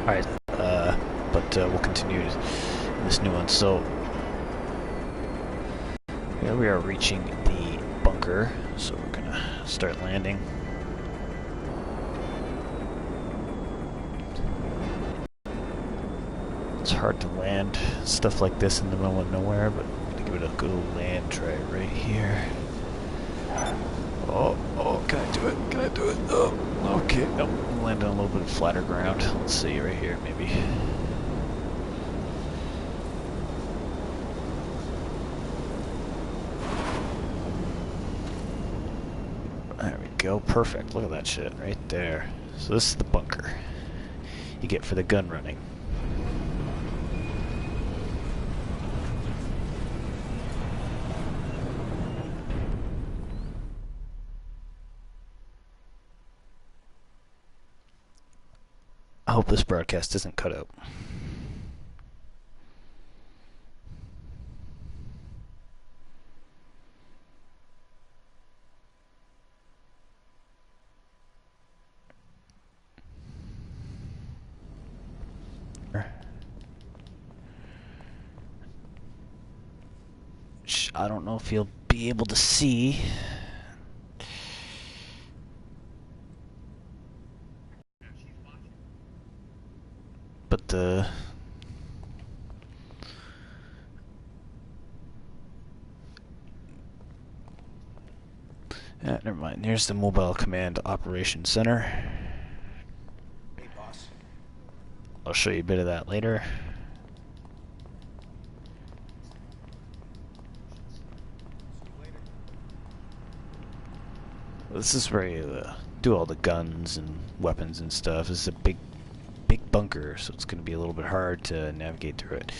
Alright, but we'll continue this new one. So, here we are reaching the bunker, so we're gonna start landing. It's hard to land stuff like this in the middle of nowhere, but I'm gonna give it a good old land try right here. Oh, can I do it? Can I do it? Oh, okay. Nope, I'm landing on a little bit of flatter ground. Let's see, right here, maybe. There we go, perfect. Look at that shit right there. So this is the bunker you get for the gun running. I hope this broadcast isn't cut out. I don't know if you'll be able to see. But yeah, never mind. Here's the Mobile Command Operations Center. Hey, boss. I'll show you a bit of that later. This is where you do all the guns and weapons and stuff. This is a big bunker, so it's going to be a little bit hard to navigate through it.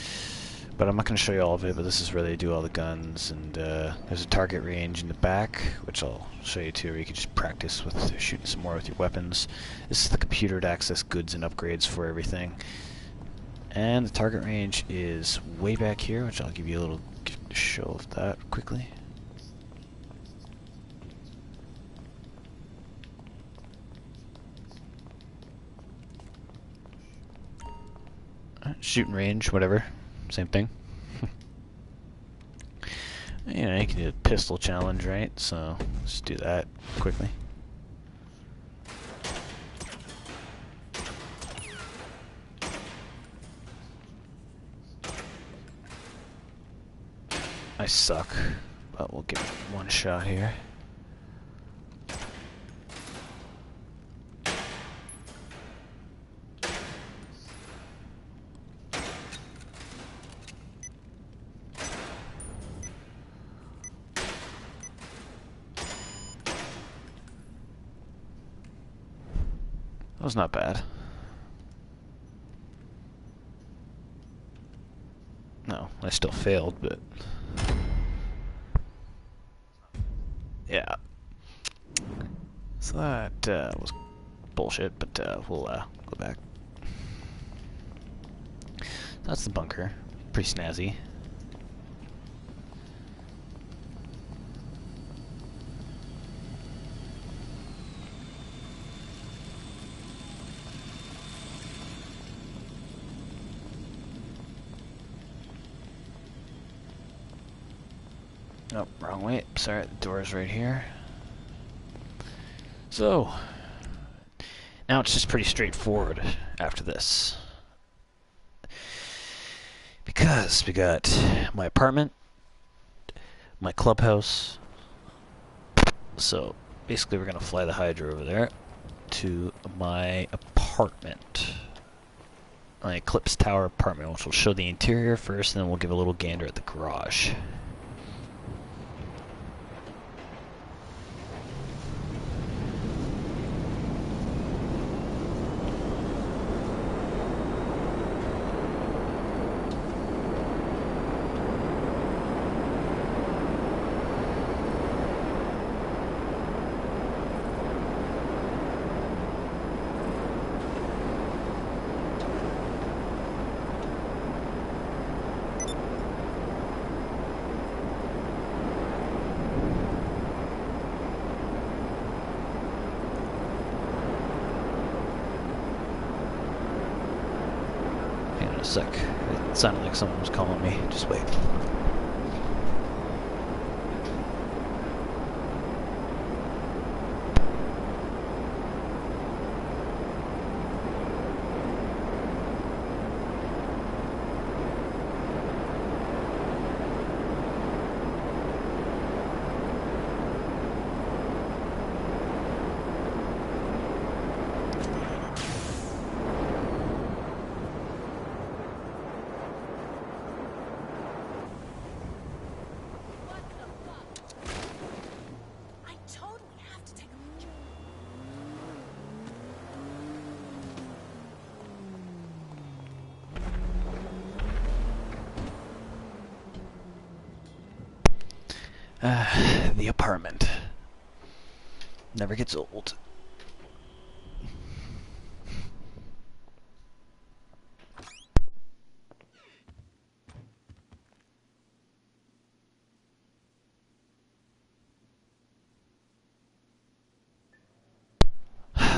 But I'm not going to show you all of it, but this is where they do all the guns, and there's a target range in the back, which I'll show you too, where you can just practice with shooting some more with your weapons. This is the computer to access goods and upgrades for everything. And the target range is way back here, which I'll give you a little show of that quickly. Shooting range, whatever, same thing. You know, you can do a pistol challenge, right? So let's do that quickly. I suck, but we'll give it one shot here. That was not bad. No, I still failed, but yeah. So that was bullshit, but we'll go back. That's the bunker. Pretty snazzy. Oh, wrong way. Sorry, the door's right here. So, now it's just pretty straightforward after this. Because we got my apartment, my clubhouse. So, basically we're going to fly the Hydra over there to my apartment. My Eclipse Tower apartment, which will show the interior first, and then we'll give a little gander at the garage. in a sec. It sounded like someone was calling me. Just wait. The apartment. Never gets old.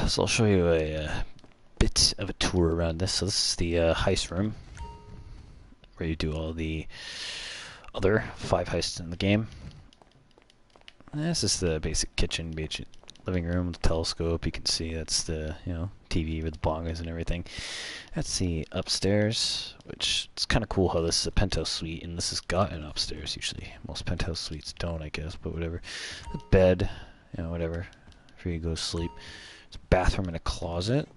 So I'll show you a bit of a tour around this. So this is the heist room, where you do all the other 5 heists in the game. And this is the basic kitchen, basic living room with the telescope. You can see that's the TV with the bongos and everything. That's the upstairs, which it's kind of cool how this is a penthouse suite, and this has got an upstairs. Usually, most penthouse suites don't, I guess, but whatever. The bed, whatever, for you to go to sleep. There's a bathroom and a closet.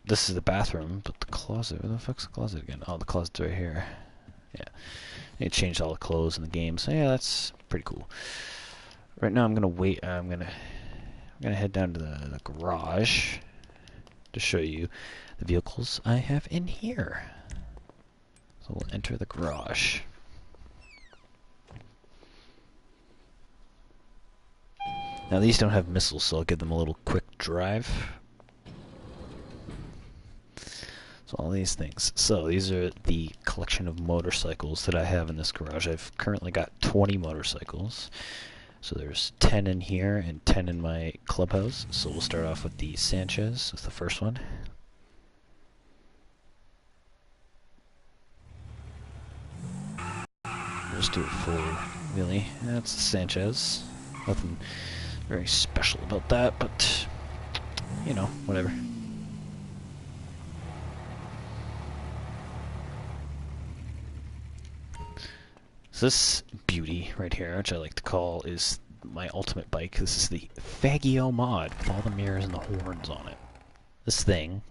This is the bathroom, but the closet, where the fuck's the closet again? Oh, the closet's right here. Yeah. It changed all the clothes in the game, so yeah, that's pretty cool. Right now I'm gonna wait. I'm gonna head down to the garage to show you the vehicles I have in here. So we'll enter the garage. Now these don't have missiles, so I'll give them a little quick drive. So all these things. So these are the collection of motorcycles that I have in this garage. I've currently got 20 motorcycles. So there's 10 in here and 10 in my clubhouse. So we'll start off with the Sanchez, with the first one. Just do it forward, really. That's the Sanchez. Nothing very special about that, but whatever. So this beauty right here, which I like to call, is my ultimate bike. This is the Faggio mod with all the mirrors and the horns on it. This thing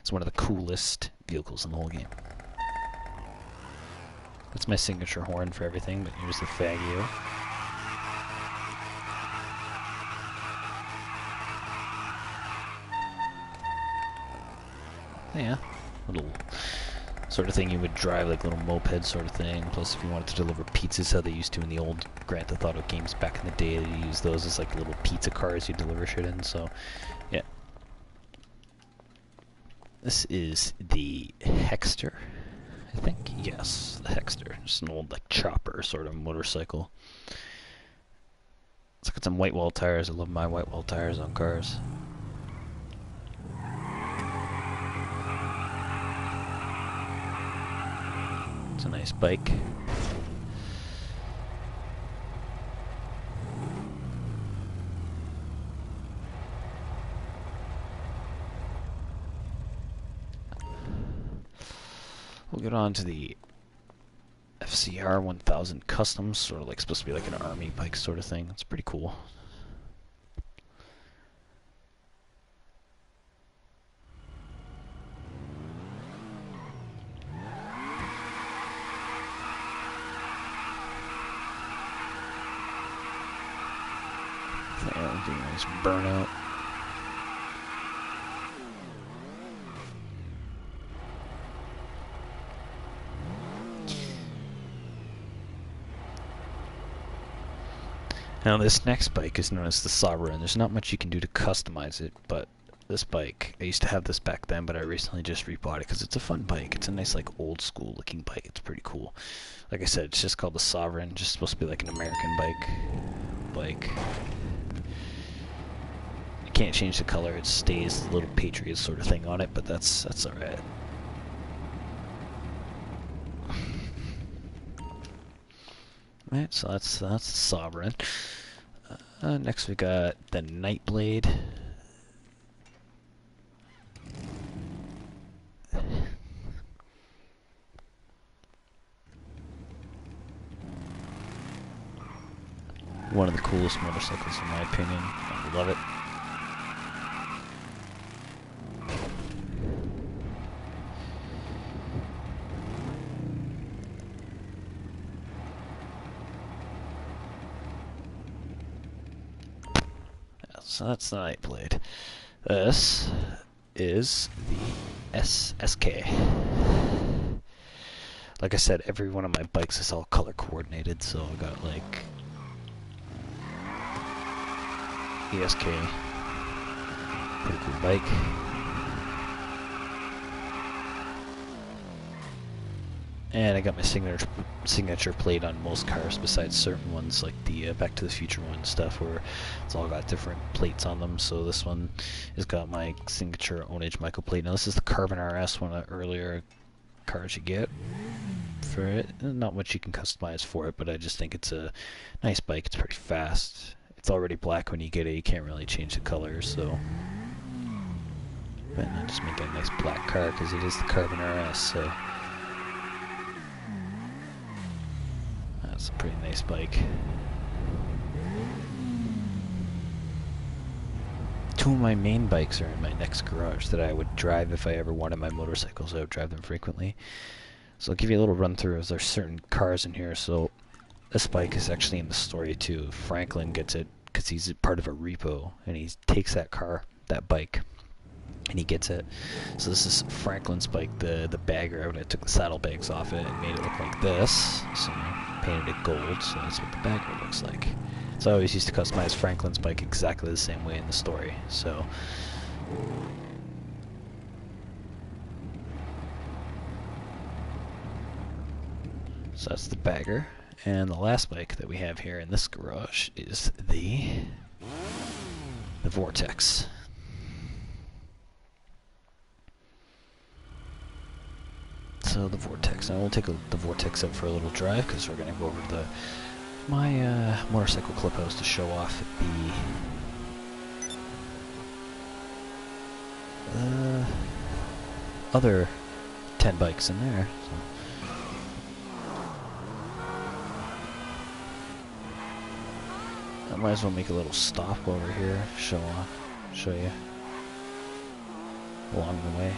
is one of the coolest vehicles in the whole game. That's my signature horn for everything, but here's the Faggio. Yeah, little sort of thing you would drive, like little moped sort of thing. Plus, if you wanted to deliver pizzas, how they used to in the old Grand Theft Auto games back in the day, they used those as like little pizza cars you deliver shit in. So, yeah. This is the Hexter, I think. Yes, the Hexter. Just an old like chopper sort of motorcycle. It's got some white wall tires. I love my white wall tires on cars. It's a nice bike. We'll get on to the FCR 1000 Customs, sort of like supposed to be like an army bike sort of thing. It's pretty cool. Yeah, do a nice burnout. Now this next bike is known as the Srry, and there's not much you can do to customize it, but this bike, I used to have this back then, but I recently just rebought it because it's a fun bike. It's a nice like old school looking bike. It's pretty cool. Like I said, it's just called the Srry, just supposed to be like an American bike. You can't change the color, it stays the little Patriot sort of thing on it, but that's alright. Right, so that's the Sovereign. Next we got the Nightblade. One of the coolest motorcycles in my opinion. I love it. So that's the Nightblade. This is the SSK. Like I said, every one of my bikes is all color coordinated, so I got like ESK, pretty cool bike. And I got my signature plate on most cars besides certain ones like the Back to the Future one stuff where it's all got different plates on them. So this one has got my signature Ownage Michael plate. Now this is the Carbon RS, one of the earlier cars you get for it. Not much you can customize for it, but I just think it's a nice bike. It's pretty fast. It's already black when you get it. You can't really change the color, so... But I just make it a nice black car because it is the Carbon RS, so... That's a pretty nice bike. Two of my main bikes are in my next garage that I would drive if I ever wanted my motorcycles. I would drive them frequently. So I'll give you a little run through as there's certain cars in here. So this bike is actually in the story too. Franklin gets it because he's part of a repo and he takes that car, that bike, and he gets it. So this is Franklin's bike, the bagger. I took the saddlebags off it and made it look like this. So painted it gold, so that's what the bagger looks like. So I always used to customize Franklin's bike exactly the same way in the story. So that's the bagger. And the last bike that we have here in this garage is the Vortex. So the Vortex. Now we'll take the Vortex out for a little drive because we're going to go over to my motorcycle clubhouse to show off the other 10 bikes in there. So. I might as well make a little stop over here, show you along the way.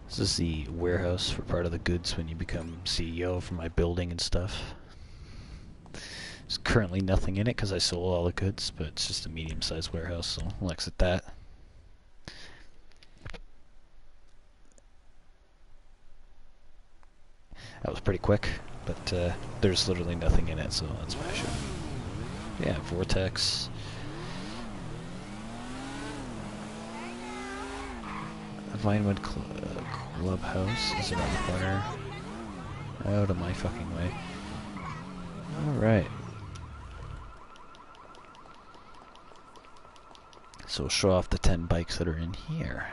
This is the warehouse for part of the goods when you become CEO for my building and stuff. There's currently nothing in it because I sold all the goods, but it's just a medium-sized warehouse, so we'll exit that. That was pretty quick, but there's literally nothing in it, so that's why I should. Yeah, Vortex. Vinewood Clubhouse is around the corner. Out of my fucking way. Alright. So we'll show off the 10 bikes that are in here.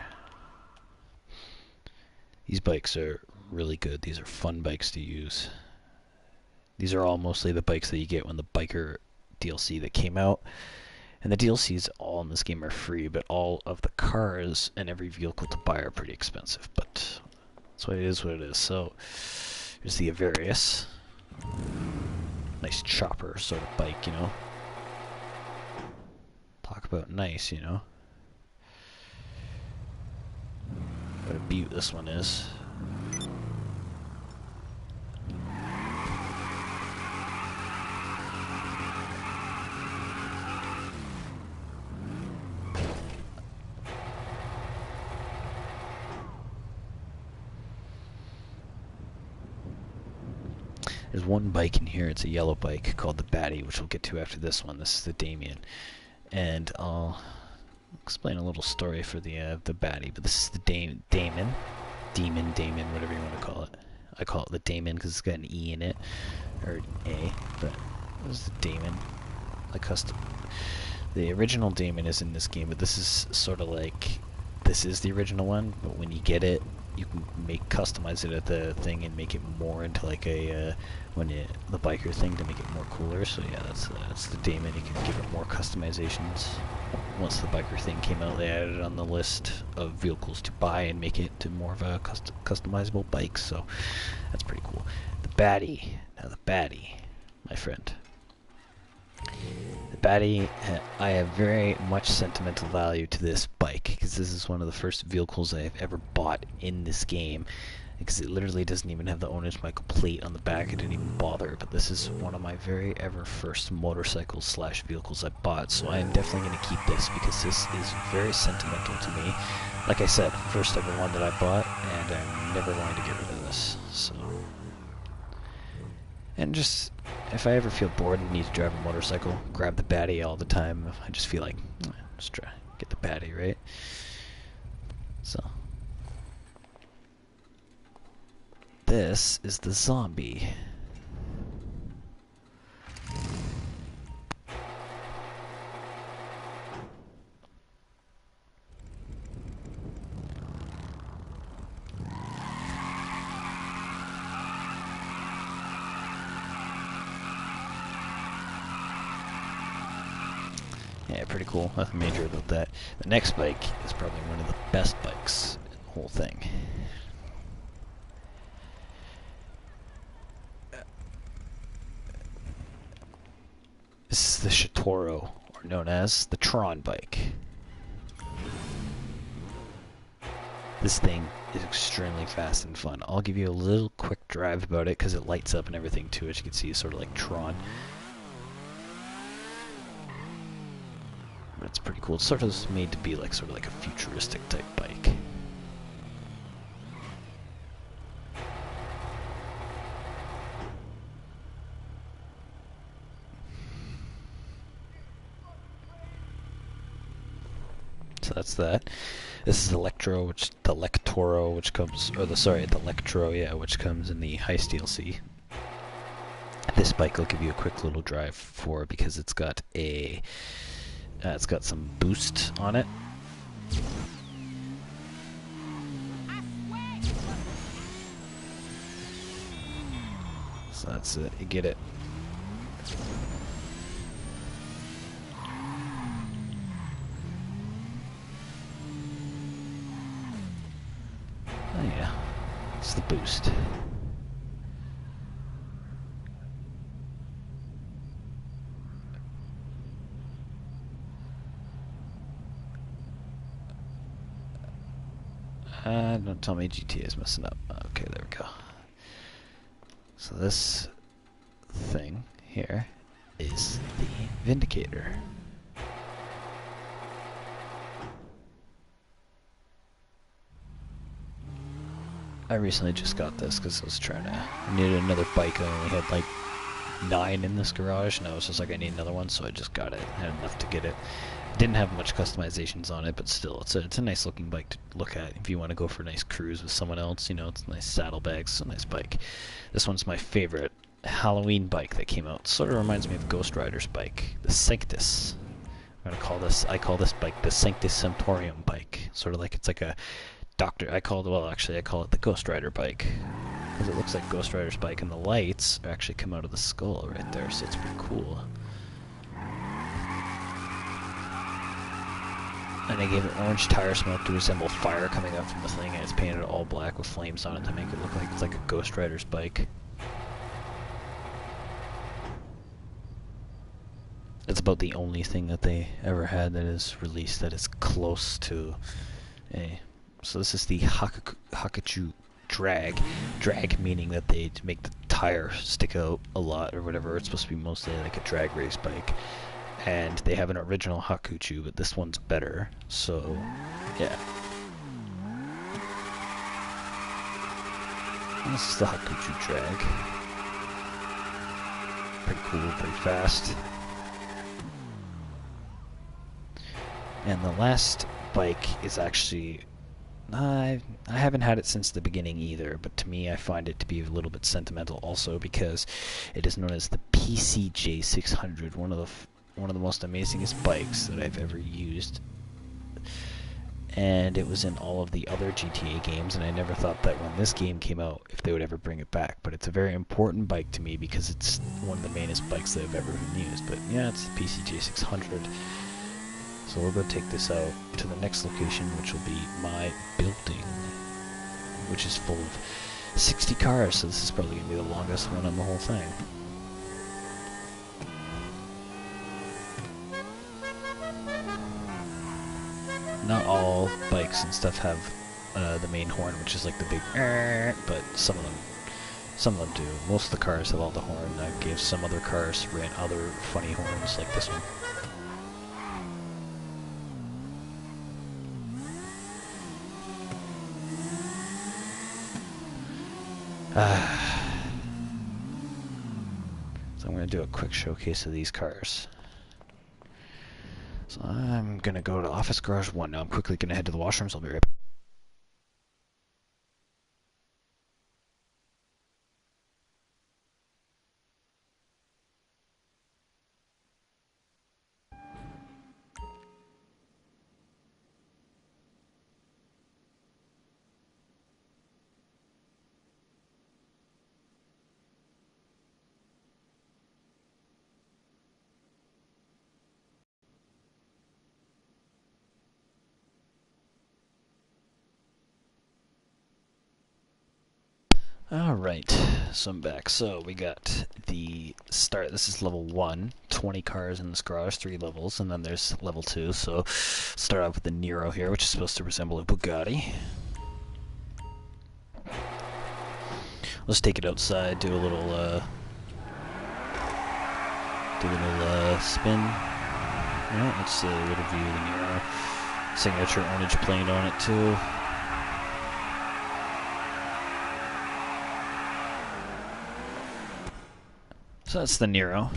These bikes are really good. These are fun bikes to use. These are all mostly the bikes that you get when the biker DLC that came out. And the DLCs all in this game are free, but all of the cars and every vehicle to buy are pretty expensive. But that's what it is what it is. So here's the Avarius. Nice chopper sort of bike, you know. Talk about nice, you know. What a beaut this one is. There's one bike in here, it's a yellow bike called the Batty, which we'll get to after this one. This is the Damien. And I'll explain a little story for the Batty, but this is the Damon, whatever you want to call it. I call it the Damon because it's got an E in it, or an A, but this is the Damon. The original Damon is in this game, but this is sort of like, this is the original one, but when you get it, you can customize it at the thing and make it more into like a, the biker thing to make it more cooler. So yeah, that's the Damon. You can give it more customizations. Once the biker thing came out, they added it on the list of vehicles to buy and make it to more of a customizable bike, so that's pretty cool. The baddie. Now the baddie, my friend. The baddie, I have very much sentimental value to this bike, because this is one of the first vehicles I've ever bought in this game, because it literally doesn't even have the owner's Michael plate on the back. I didn't even bother, but this is one of my very ever first motorcycles slash vehicles I bought, so I am definitely going to keep this, because this is very sentimental to me. Like I said, first ever one that I bought, and I'm never going to get rid of this, so... And just, if I ever feel bored and need to drive a motorcycle, grab the baddie all the time. I just feel like, let's try, get the baddie, right? So... This is the zombie. Yeah, pretty cool. Nothing major about that. The next bike is probably one of the best bikes in the whole thing. This is the Shitoro, or known as the Tron bike. This thing is extremely fast and fun. I'll give you a little quick drive about it because it lights up and everything too. As you can see, it's sort of like Tron. But it's pretty cool. It's sort of made to be like sort of like a futuristic type bike. So that's that. This is the Electro, the Lectoro, which comes, or the Electro, yeah, which comes in the Heist DLC. This bike will give you a quick little drive for because it's got a, it's got some boost on it. So that's it. You get it. Oh yeah, it's the boost. Don't tell me GTA is messing up. Okay, there we go. So this thing here is the Vindicator. I recently just got this because I was trying to... I needed another bike. I only had like 9 in this garage, and I was just like, I need another one, so I just got it. I had enough to get it. Didn't have much customizations on it, but still, it's a nice looking bike to look at if you want to go for a nice cruise with someone else. You know, it's nice saddlebags, it's a nice bike. This one's my favorite Halloween bike that came out. Sort of reminds me of Ghost Rider's bike, the Sanctus. I'm gonna call this. I call this bike the Sanctus Sanctorium bike. Sort of like it's like a doctor. I call it the Ghost Rider bike because it looks like Ghost Rider's bike, and the lights actually come out of the skull right there, so it's pretty cool. And I gave it orange tire smoke to resemble fire coming out from the thing, and it's painted all black with flames on it to make it look like it's like a Ghost Rider's bike. It's about the only thing that they ever had that is released that is close to a... So this is the Hakuchu drag. Drag meaning that they make the tire stick out a lot or whatever. It's supposed to be mostly like a drag race bike. And they have an original Hakuchu, but this one's better. So, yeah. This is the Hakuchu drag. Pretty cool, pretty fast. And the last bike is actually... I haven't had it since the beginning either, but to me I find it to be a little bit sentimental also because it is known as the PCJ 600, one of the one of the most amazingest bikes that I've ever used. And it was in all of the other GTA games, and I never thought that when this game came out, if they would ever bring it back. But it's a very important bike to me because it's one of the mainest bikes that have ever been used. But yeah, it's the PCJ 600. So we'll go take this out to the next location, which will be my building, which is full of 60 cars, so this is probably going to be the longest one on the whole thing. Not all bikes and stuff have the main horn, which is like the big but some of them do. Most of the cars have all the horn. I gave some other cars ran other funny horns like this one. So I'm going to do a quick showcase of these cars. So I'm going to go to Office Garage 1. Now I'm quickly going to head to the washrooms. I'll be right back. Alright, so I'm back. So we got the start. This is level 1, 20 cars in this garage, 3 levels, and then there's level 2. So start off with the Nero here, which is supposed to resemble a Bugatti. Let's take it outside, do a little spin. Yeah, that's a little view of the Nero. Signature orange paint on it too. So that's the Nero.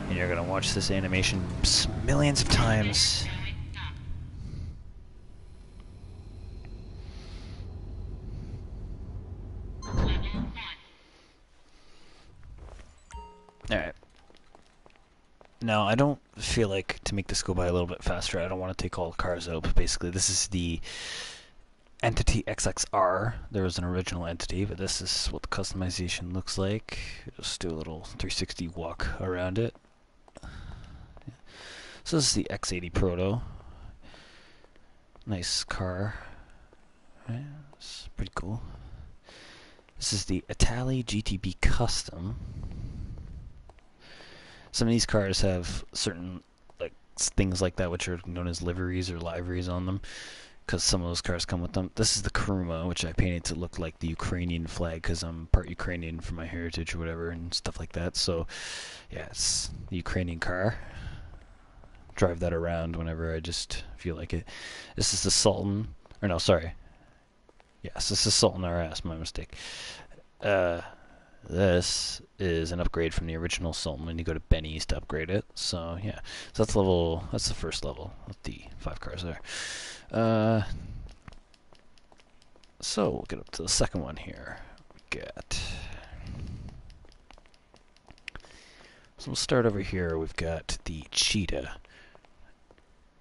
And you're going to watch this animation millions of times. Alright. Now, I don't feel like to make this go by a little bit faster, I don't want to take all the cars out, but basically this is the Entity XXR. There was an original Entity, but this is what the customization looks like. Just do a little 360 walk around it. So this is the X80 Proto. Nice car. Right, it's pretty cool. This is the Itali GTB Custom. Some of these cars have certain like things like that, which are known as liveries or liveries on them, because some of those cars come with them. This is the Kuruma, which I painted to look like the Ukrainian flag because I'm part Ukrainian for my heritage or whatever and stuff like that. So yeah, it's the Ukrainian car. Drive that around whenever I just feel like it. This is the Sultan, or no, sorry. Yes, this is Sultan RS, my mistake. This is an upgrade from the original Sultan when you go to Benny's to upgrade it. So yeah, so that's the first level with the 5 cars there. So we'll get up to the second one here. We got. So we'll start over here. We've got the Cheetah.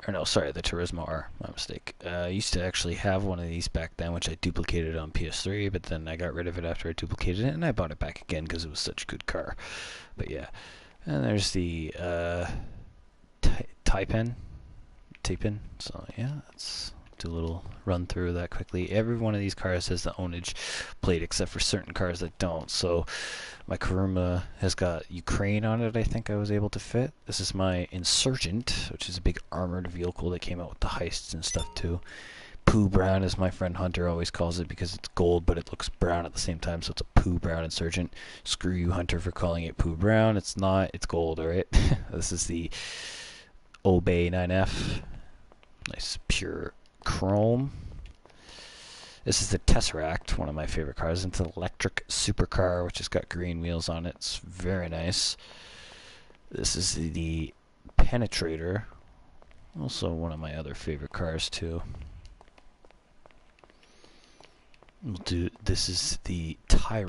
Or no, sorry, the Turismo R. My mistake. I used to actually have one of these back then, which I duplicated on PS3, but then I got rid of it after I duplicated it, and I bought it back again because it was such a good car. But yeah. And there's the Taipan. So yeah, let's do a little run through of that quickly. Every one of these cars has the ownage plate except for certain cars that don't. So my Kuruma has got Ukraine on it, I think I was able to fit. This is my Insurgent, which is a big armored vehicle that came out with the heists and stuff too. Poo brown, as my friend Hunter always calls it, because it's gold but it looks brown at the same time, so it's a poo brown Insurgent. Screw you, Hunter, for calling it poo brown. It's not, it's gold, alright? This is the Obey 9F. Nice pure chrome. This is the Tesseract, one of my favorite cars. It's an electric supercar, which has got green wheels on it. It's very nice. This is the Penetrator, also one of my other favorite cars too. This is the Tyrant.